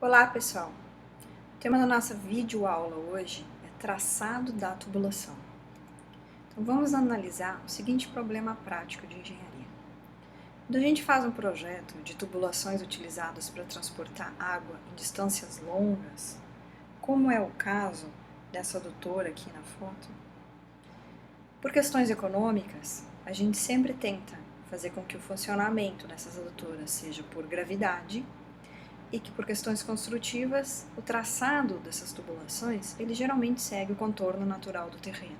Olá pessoal, o tema da nossa videoaula hoje é traçado da tubulação. Então vamos analisar o seguinte problema prático de engenharia. Quando a gente faz um projeto de tubulações utilizadas para transportar água em distâncias longas, como é o caso dessa adutora aqui na foto, por questões econômicas, a gente sempre tenta fazer com que o funcionamento dessas adutoras seja por gravidade e que por questões construtivas, o traçado dessas tubulações, ele geralmente segue o contorno natural do terreno.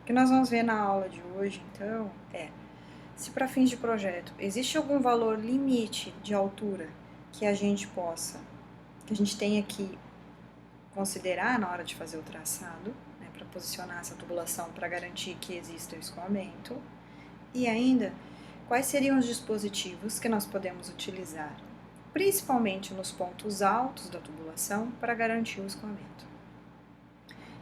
O que nós vamos ver na aula de hoje, então, é se para fins de projeto existe algum valor limite de altura que a gente tenha que considerar na hora de fazer o traçado, né, para posicionar essa tubulação para garantir que exista o escoamento, e ainda quais seriam os dispositivos que nós podemos utilizar principalmente nos pontos altos da tubulação, para garantir o escoamento.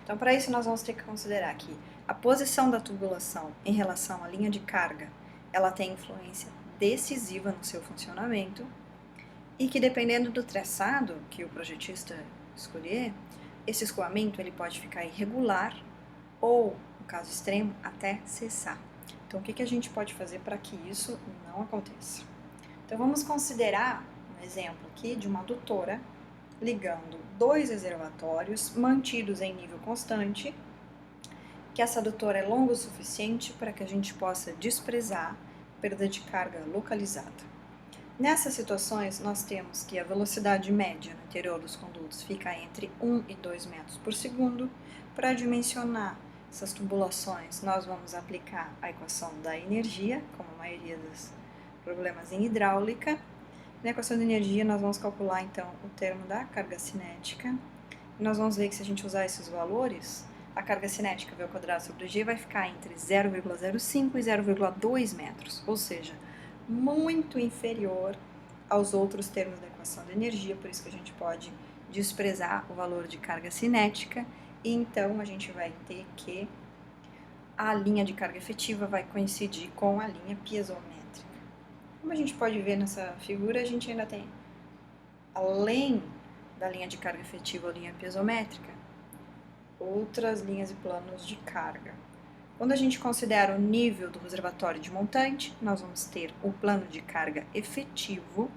Então, para isso, nós vamos ter que considerar que a posição da tubulação em relação à linha de carga, ela tem influência decisiva no seu funcionamento e que, dependendo do traçado que o projetista escolher, esse escoamento ele pode ficar irregular ou, no caso extremo, até cessar. Então, o que a gente pode fazer para que isso não aconteça? Então, vamos considerar um exemplo aqui de uma adutora ligando dois reservatórios mantidos em nível constante, que essa adutora é longa o suficiente para que a gente possa desprezar perda de carga localizada. Nessas situações, nós temos que a velocidade média no interior dos condutos fica entre 1 e 2 metros por segundo. Para dimensionar essas tubulações, nós vamos aplicar a equação da energia, como a maioria dos problemas em hidráulica. Na equação de energia, nós vamos calcular, então, o termo da carga cinética. E nós vamos ver que se a gente usar esses valores, a carga cinética V ao quadrado sobre G vai ficar entre 0,05 e 0,2 metros, ou seja, muito inferior aos outros termos da equação de energia, por isso que a gente pode desprezar o valor de carga cinética, e então a gente vai ter que a linha de carga efetiva vai coincidir com a linha piezométrica. Como a gente pode ver nessa figura, a gente ainda tem, além da linha de carga efetiva ou linha piezométrica, outras linhas e planos de carga. Quando a gente considera o nível do reservatório de montante, nós vamos ter o plano de carga efetivo.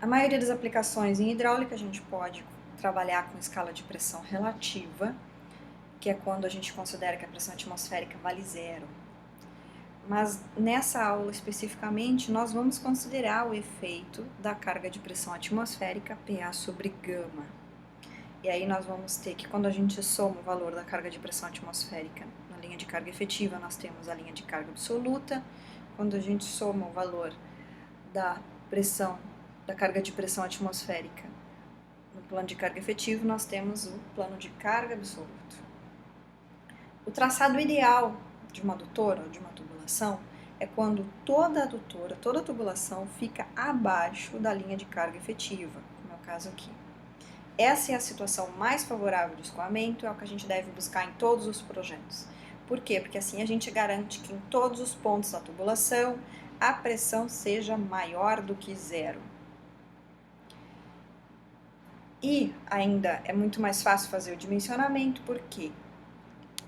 A maioria das aplicações em hidráulica a gente pode trabalhar com escala de pressão relativa, que é quando a gente considera que a pressão atmosférica vale zero. Mas nessa aula especificamente, nós vamos considerar o efeito da carga de pressão atmosférica PA sobre gama. E aí nós vamos ter que, quando a gente soma o valor da carga de pressão atmosférica na linha de carga efetiva, nós temos a linha de carga absoluta. Quando a gente soma o valor da carga de pressão atmosférica no plano de carga efetivo, nós temos o plano de carga absoluto. O traçado ideal de uma adutora ou de uma tubulação é quando toda adutora, toda tubulação fica abaixo da linha de carga efetiva, como é o caso aqui. Essa é a situação mais favorável de escoamento, é o que a gente deve buscar em todos os projetos. Por quê? Porque assim a gente garante que em todos os pontos da tubulação a pressão seja maior do que zero. E ainda é muito mais fácil fazer o dimensionamento, porque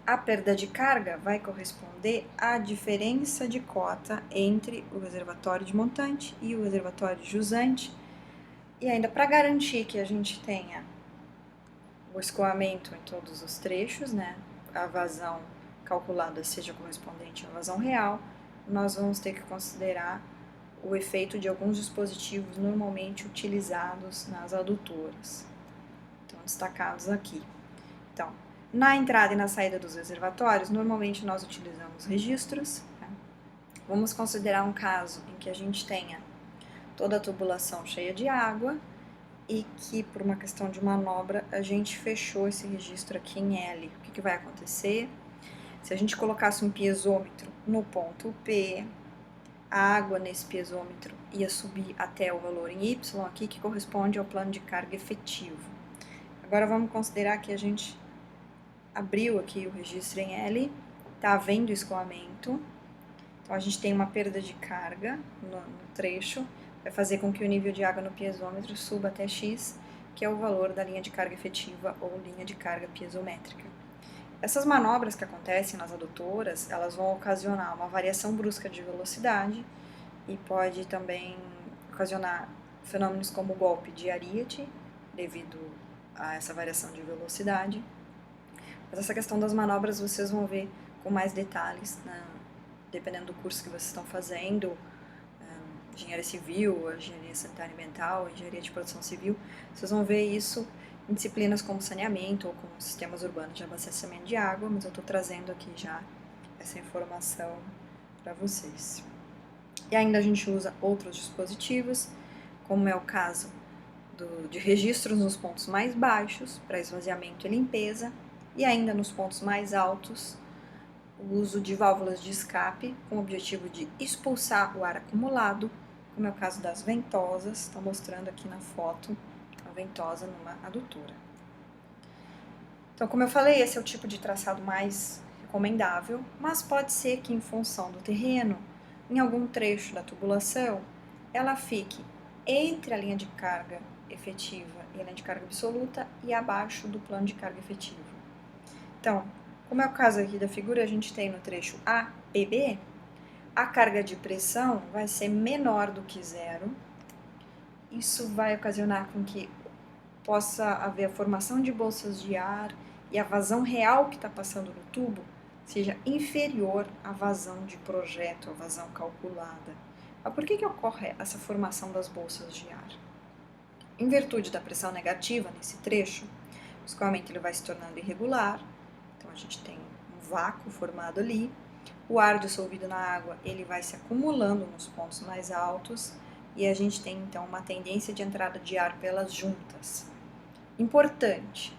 a perda de carga vai corresponder à diferença de cota entre o reservatório de montante e o reservatório de jusante. E ainda para garantir que a gente tenha o escoamento em todos os trechos, né, a vazão calculada seja correspondente à vazão real, nós vamos ter que considerar o efeito de alguns dispositivos normalmente utilizados nas adutoras. Estão destacados aqui. Então, na entrada e na saída dos reservatórios, normalmente nós utilizamos registros. Né? Vamos considerar um caso em que a gente tenha toda a tubulação cheia de água e que, por uma questão de manobra, a gente fechou esse registro aqui em L. O que vai acontecer? Se a gente colocasse um piezômetro no ponto P, a água nesse piezômetro ia subir até o valor em Y aqui, que corresponde ao plano de carga efetivo. Agora vamos considerar que a gente abriu aqui o registro em L, está havendo escoamento, então a gente tem uma perda de carga no trecho, vai fazer com que o nível de água no piezômetro suba até X, que é o valor da linha de carga efetiva ou linha de carga piezométrica. Essas manobras que acontecem nas adutoras, elas vão ocasionar uma variação brusca de velocidade e pode também ocasionar fenômenos como o golpe de Ariete, devido a essa variação de velocidade. Mas essa questão das manobras vocês vão ver com mais detalhes, dependendo do curso que vocês estão fazendo, engenharia civil, engenharia sanitária e ambiental, engenharia de produção civil, vocês vão ver isso em disciplinas como saneamento ou como sistemas urbanos de abastecimento de água, mas eu estou trazendo aqui já essa informação para vocês. E ainda a gente usa outros dispositivos, como é o caso de registros nos pontos mais baixos, para esvaziamento e limpeza, e ainda nos pontos mais altos, o uso de válvulas de escape, com o objetivo de expulsar o ar acumulado, como é o caso das ventosas, estou mostrando aqui na foto a ventosa numa adutora. Então, como eu falei, esse é o tipo de traçado mais recomendável, mas pode ser que em função do terreno, em algum trecho da tubulação, ela fique entre a linha de carga efetiva e a linha de carga absoluta e abaixo do plano de carga efetivo. Então, como é o caso aqui da figura, a gente tem no trecho A, PB, a carga de pressão vai ser menor do que zero. Isso vai ocasionar com que possa haver a formação de bolsas de ar e a vazão real que está passando no tubo seja inferior à vazão de projeto, à vazão calculada. Mas por que ocorre essa formação das bolsas de ar? Em virtude da pressão negativa nesse trecho, o escoamento ele vai se tornando irregular, então a gente tem um vácuo formado ali, o ar dissolvido na água ele vai se acumulando nos pontos mais altos e a gente tem então uma tendência de entrada de ar pelas juntas. Importante,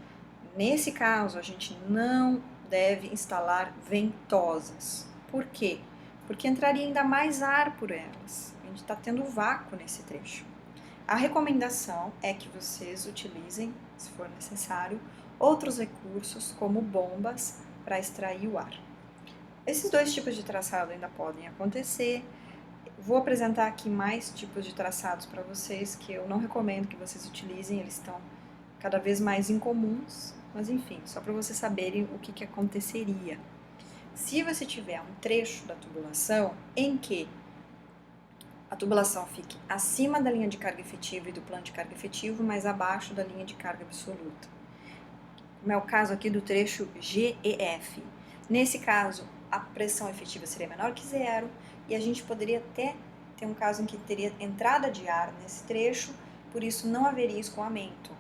nesse caso a gente não deve instalar ventosas. Por quê? Porque entraria ainda mais ar por elas. A gente está tendo vácuo nesse trecho. A recomendação é que vocês utilizem, se for necessário, outros recursos como bombas para extrair o ar. Esses dois tipos de traçado ainda podem acontecer. Vou apresentar aqui mais tipos de traçados para vocês que eu não recomendo que vocês utilizem, eles estão cada vez mais incomuns, mas enfim, só para vocês saberem o que aconteceria. Se você tiver um trecho da tubulação em que a tubulação fique acima da linha de carga efetiva e do plano de carga efetivo, mas abaixo da linha de carga absoluta, como é o caso aqui do trecho GEF. Nesse caso, a pressão efetiva seria menor que zero e a gente poderia até ter um caso em que teria entrada de ar nesse trecho, por isso não haveria escoamento.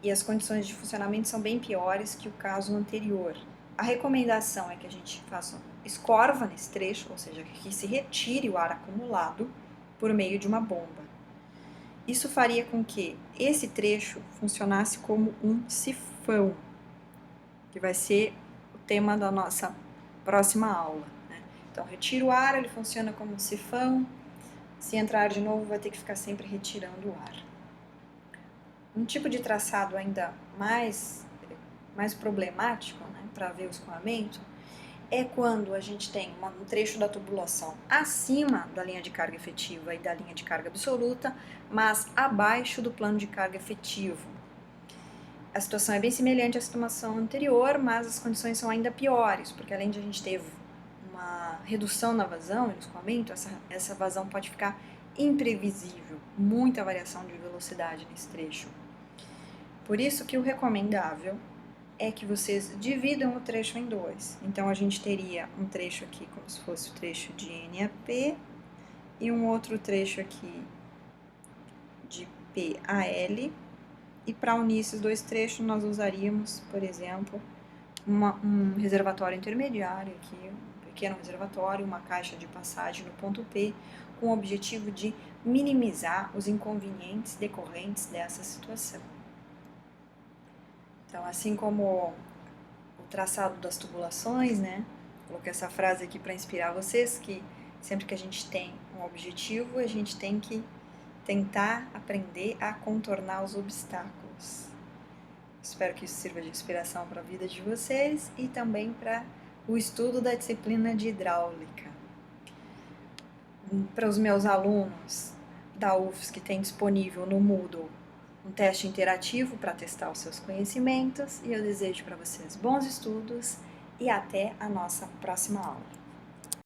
E as condições de funcionamento são bem piores que o caso anterior. A recomendação é que a gente faça escorva nesse trecho, ou seja, que se retire o ar acumulado por meio de uma bomba. Isso faria com que esse trecho funcionasse como um sifão, que vai ser o tema da nossa próxima aula, né? Então, retira o ar, ele funciona como um sifão. Se entrar de novo, vai ter que ficar sempre retirando o ar. Um tipo de traçado ainda mais problemático, né, para ver o escoamento, é quando a gente tem um trecho da tubulação acima da linha de carga efetiva e da linha de carga absoluta, mas abaixo do plano de carga efetivo. A situação é bem semelhante à situação anterior, mas as condições são ainda piores, porque além de a gente ter uma redução na vazão e no escoamento, essa vazão pode ficar imprevisível, muita variação de velocidade nesse trecho. Por isso que o recomendável é que vocês dividam o trecho em dois. Então, a gente teria um trecho aqui como se fosse o trecho de NAP e um outro trecho aqui de PAL. E para unir esses dois trechos, nós usaríamos, por exemplo, um reservatório intermediário aqui, um pequeno reservatório, uma caixa de passagem no ponto P, com o objetivo de minimizar os inconvenientes decorrentes dessa situação. Então, assim como o traçado das tubulações, né? Coloquei essa frase aqui para inspirar vocês, que sempre que a gente tem um objetivo, a gente tem que tentar aprender a contornar os obstáculos. Espero que isso sirva de inspiração para a vida de vocês e também para o estudo da disciplina de hidráulica. Para os meus alunos, da UFSC tem disponível no Moodle um teste interativo para testar os seus conhecimentos, e eu desejo para vocês bons estudos e até a nossa próxima aula.